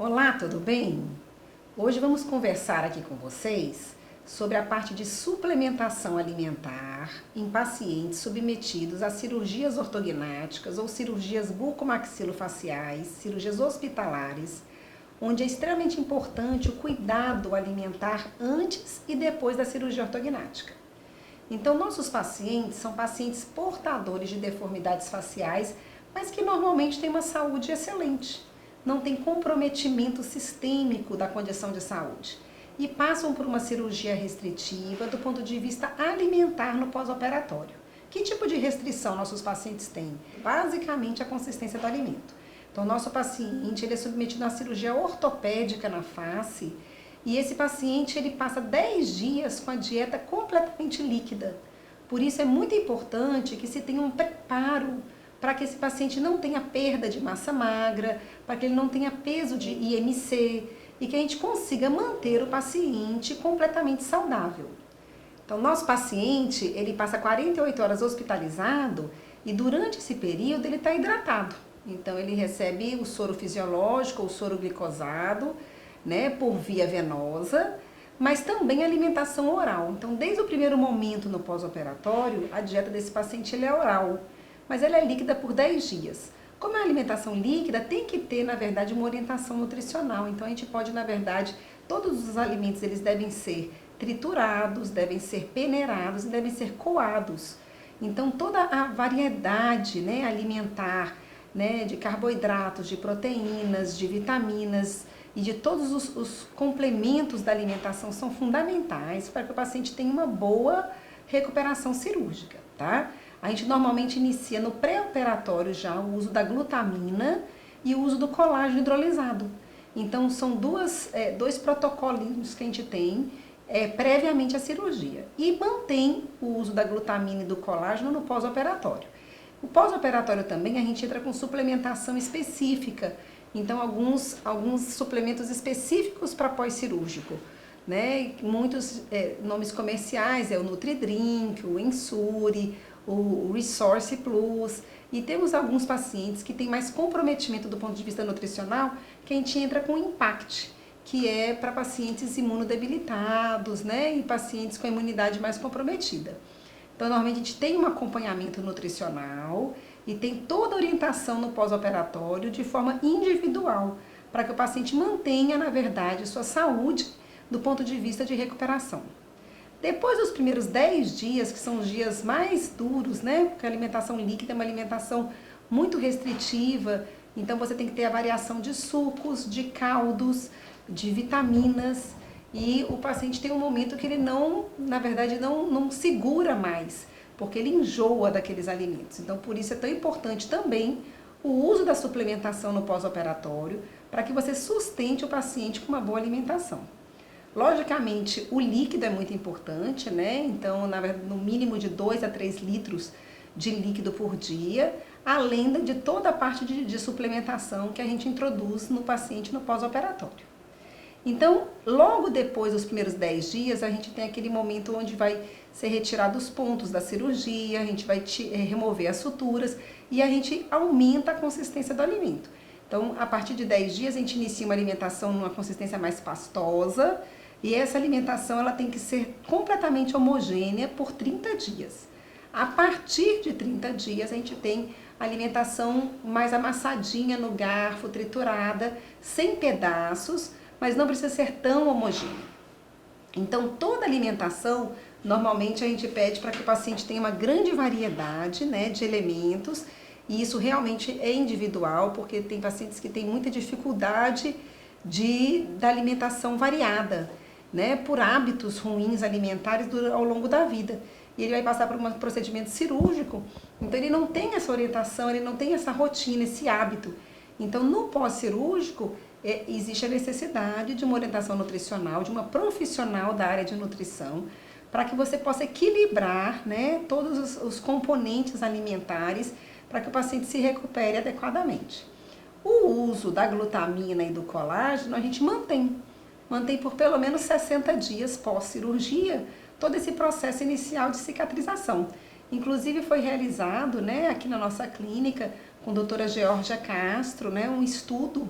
Olá, tudo bem? Hoje vamos conversar aqui com vocês sobre a parte de suplementação alimentar em pacientes submetidos a cirurgias ortognáticas ou cirurgias bucomaxilofaciais, cirurgias hospitalares, onde é extremamente importante o cuidado alimentar antes e depois da cirurgia ortognática. Então, nossos pacientes são pacientes portadores de deformidades faciais, mas que normalmente têm uma saúde excelente, não tem comprometimento sistêmico da condição de saúde e passam por uma cirurgia restritiva do ponto de vista alimentar no pós-operatório. Que tipo de restrição nossos pacientes têm? Basicamente a consistência do alimento. Então, nosso paciente ele é submetido a uma cirurgia ortopédica na face e esse paciente ele passa 10 dias com a dieta completamente líquida. Por isso é muito importante que se tenha um preparo para que esse paciente não tenha perda de massa magra, para que ele não tenha peso de IMC e que a gente consiga manter o paciente completamente saudável. Então, nosso paciente, ele passa 48 horas hospitalizado e durante esse período ele está hidratado. Então, ele recebe o soro fisiológico, o soro glicosado, né, por via venosa, mas também alimentação oral. Então, desde o primeiro momento no pós-operatório, a dieta desse paciente ele é oral, mas ela é líquida por 10 dias. Como é uma alimentação líquida, tem que ter, na verdade, uma orientação nutricional. Então, a gente pode, na verdade, todos os alimentos eles devem ser triturados, devem ser peneirados e devem ser coados. Então, toda a variedade, né, alimentar, né, de carboidratos, de proteínas, de vitaminas e de todos os complementos da alimentação são fundamentais para que o paciente tenha uma boa recuperação cirúrgica, tá? A gente normalmente inicia no pré-operatório já o uso da glutamina e o uso do colágeno hidrolisado. Então, são dois protocolos que a gente tem previamente à cirurgia. E mantém o uso da glutamina e do colágeno no pós-operatório. O pós-operatório também a gente entra com suplementação específica. Então, alguns suplementos específicos para pós-cirúrgico. Né? Muitos nomes comerciais é o NutriDrink, o Ensure, o Resource Plus, e temos alguns pacientes que têm mais comprometimento do ponto de vista nutricional, que a gente entra com o Impact, que é para pacientes imunodebilitados, né, e pacientes com a imunidade mais comprometida. Então, normalmente a gente tem um acompanhamento nutricional e tem toda a orientação no pós-operatório de forma individual, para que o paciente mantenha, na verdade, sua saúde do ponto de vista de recuperação. Depois dos primeiros 10 dias, que são os dias mais duros, né? Porque a alimentação líquida é uma alimentação muito restritiva, então você tem que ter a variação de sucos, de caldos, de vitaminas, e o paciente tem um momento que ele não, na verdade, não segura mais, porque ele enjoa daqueles alimentos. Então, por isso é tão importante também o uso da suplementação no pós-operatório, para que você sustente o paciente com uma boa alimentação. Logicamente, o líquido é muito importante, né? Então, no mínimo de 2 a 3 litros de líquido por dia, além de toda a parte de suplementação que a gente introduz no paciente no pós-operatório. Então, logo depois dos primeiros 10 dias, a gente tem aquele momento onde vai ser retirado os pontos da cirurgia, a gente vai remover as suturas e a gente aumenta a consistência do alimento. Então, a partir de 10 dias, a gente inicia uma alimentação numa consistência mais pastosa, e essa alimentação ela tem que ser completamente homogênea por 30 dias. A partir de 30 dias, a gente tem alimentação mais amassadinha no garfo, triturada, sem pedaços, mas não precisa ser tão homogênea. Então, toda alimentação, normalmente a gente pede para que o paciente tenha uma grande variedade, né, de elementos, e isso realmente é individual, porque tem pacientes que têm muita dificuldade da alimentação variada, né, por hábitos ruins alimentares ao longo da vida. E ele vai passar por um procedimento cirúrgico, então ele não tem essa orientação, ele não tem essa rotina, esse hábito. Então, no pós-cirúrgico, existe a necessidade de uma orientação nutricional, de uma profissional da área de nutrição, para que você possa equilibrar, né, todos os componentes alimentares para que o paciente se recupere adequadamente. O uso da glutamina e do colágeno a gente mantém por pelo menos 60 dias pós-cirurgia, todo esse processo inicial de cicatrização. Inclusive foi realizado, aqui na nossa clínica, com a doutora Georgia Castro, um estudo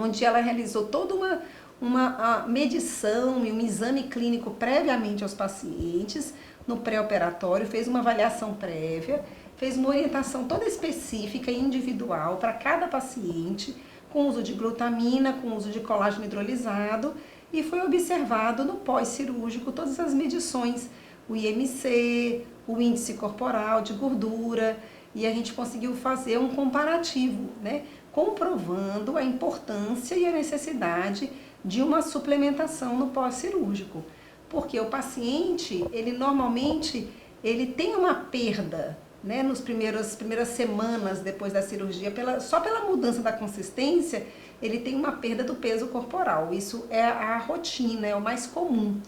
onde ela realizou toda uma medição e um exame clínico previamente aos pacientes no pré-operatório, fez uma avaliação prévia, fez uma orientação toda específica e individual para cada paciente, com uso de glutamina, com uso de colágeno hidrolisado, e foi observado no pós-cirúrgico todas as medições, o IMC, o índice corporal de gordura, e a gente conseguiu fazer um comparativo, né, comprovando a importância e a necessidade de uma suplementação no pós-cirúrgico. Porque o paciente, ele normalmente, ele tem uma perda, né, nas primeiras semanas depois da cirurgia, só pela mudança da consistência, ele tem uma perda do peso corporal. Isso é a rotina, é o mais comum.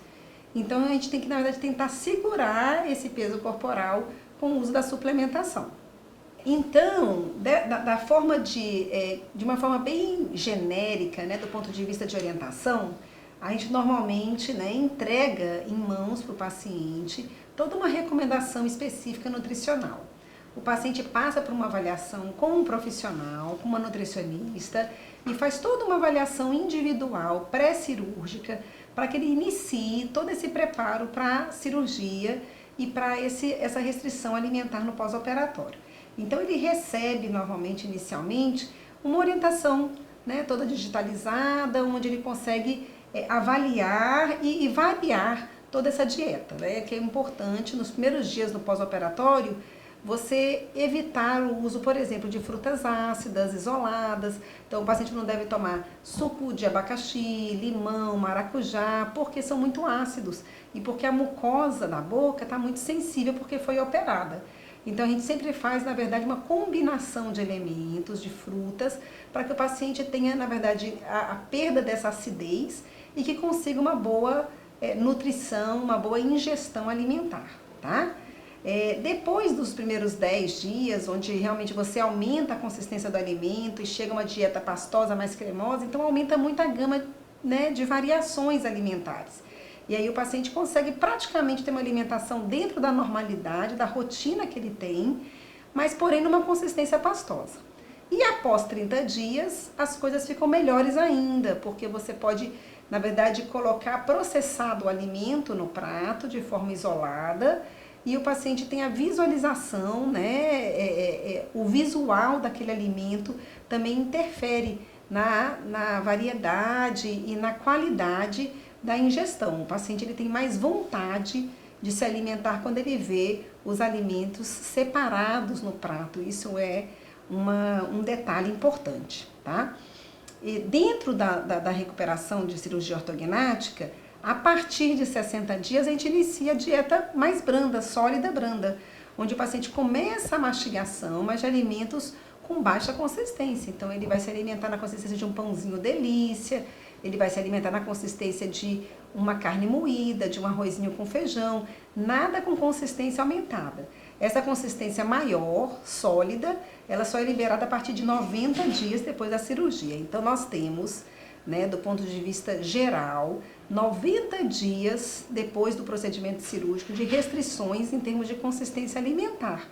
Então a gente tem que, na verdade, tentar segurar esse peso corporal com o uso da suplementação. Então, de uma forma bem genérica, né, do ponto de vista de orientação, a gente normalmente, né, entrega em mãos para o paciente toda uma recomendação específica nutricional. O paciente passa por uma avaliação com um profissional, com uma nutricionista, e faz toda uma avaliação individual, pré-cirúrgica, para que ele inicie todo esse preparo para a cirurgia e para essa restrição alimentar no pós-operatório. Então ele recebe normalmente, inicialmente, uma orientação, né, toda digitalizada, onde ele consegue avaliar e variar toda essa dieta, né, que é importante nos primeiros dias do pós-operatório você evitar o uso, por exemplo, de frutas ácidas, isoladas. Então o paciente não deve tomar suco de abacaxi, limão, maracujá, porque são muito ácidos e porque a mucosa da boca está muito sensível porque foi operada. Então a gente sempre faz, na verdade, uma combinação de elementos, de frutas, para que o paciente tenha, na verdade, a perda dessa acidez e que consiga uma boa nutrição, uma boa ingestão alimentar, tá? Depois dos primeiros 10 dias, onde realmente você aumenta a consistência do alimento e chega a uma dieta pastosa, mais cremosa, então aumenta muito a gama, né, de variações alimentares. E aí o paciente consegue praticamente ter uma alimentação dentro da normalidade, da rotina que ele tem, mas porém numa consistência pastosa. E após 30 dias, as coisas ficam melhores ainda, porque você pode, na verdade, colocar processado o alimento no prato de forma isolada, e o paciente tem a visualização, né, o visual daquele alimento também interfere na variedade e na qualidade da ingestão. O paciente ele tem mais vontade de se alimentar quando ele vê os alimentos separados no prato. Isso é um detalhe importante, tá? E dentro da recuperação de cirurgia ortognática, a partir de 60 dias, a gente inicia a dieta mais branda, sólida branda, onde o paciente começa a mastigação, mas de alimentos com baixa consistência. Então, ele vai se alimentar na consistência de um pãozinho delícia, ele vai se alimentar na consistência de uma carne moída, de um arrozinho com feijão, nada com consistência aumentada. Essa consistência maior, sólida, ela só é liberada a partir de 90 dias depois da cirurgia. Então, nós temos, né, do ponto de vista geral, 90 dias depois do procedimento cirúrgico de restrições em termos de consistência alimentar.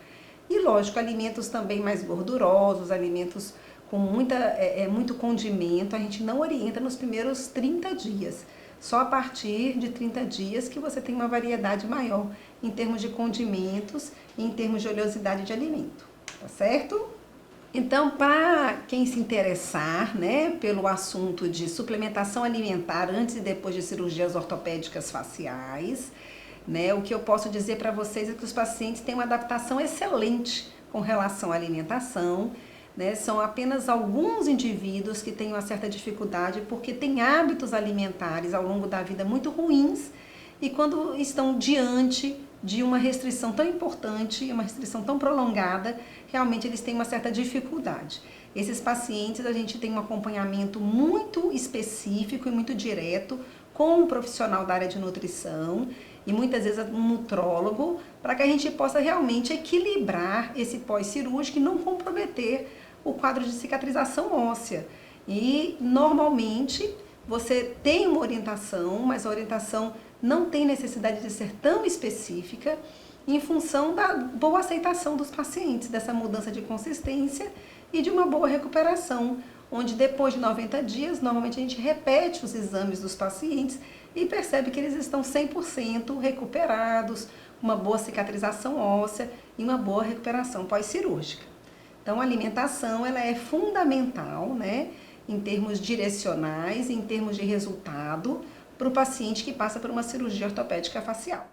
E, lógico, alimentos também mais gordurosos, alimentos com muito condimento, a gente não orienta nos primeiros 30 dias. Só a partir de 30 dias que você tem uma variedade maior em termos de condimentos e em termos de oleosidade de alimento, tá certo? Então, para quem se interessar, né, pelo assunto de suplementação alimentar antes e depois de cirurgias ortopédicas faciais, né, o que eu posso dizer para vocês é que os pacientes têm uma adaptação excelente com relação à alimentação, né, são apenas alguns indivíduos que têm uma certa dificuldade porque têm hábitos alimentares ao longo da vida muito ruins e quando estão diante de uma restrição tão importante, uma restrição tão prolongada, realmente eles têm uma certa dificuldade. Esses pacientes, a gente tem um acompanhamento muito específico e muito direto com um profissional da área de nutrição e muitas vezes um nutrólogo, para que a gente possa realmente equilibrar esse pós-cirúrgico e não comprometer o quadro de cicatrização óssea. E normalmente você tem uma orientação, mas a orientação não tem necessidade de ser tão específica em função da boa aceitação dos pacientes, dessa mudança de consistência e de uma boa recuperação, onde depois de 90 dias, normalmente a gente repete os exames dos pacientes e percebe que eles estão 100% recuperados, uma boa cicatrização óssea e uma boa recuperação pós-cirúrgica. Então, a alimentação ela é fundamental, né, em termos direcionais, em termos de resultado, para o paciente que passa por uma cirurgia ortopédica facial.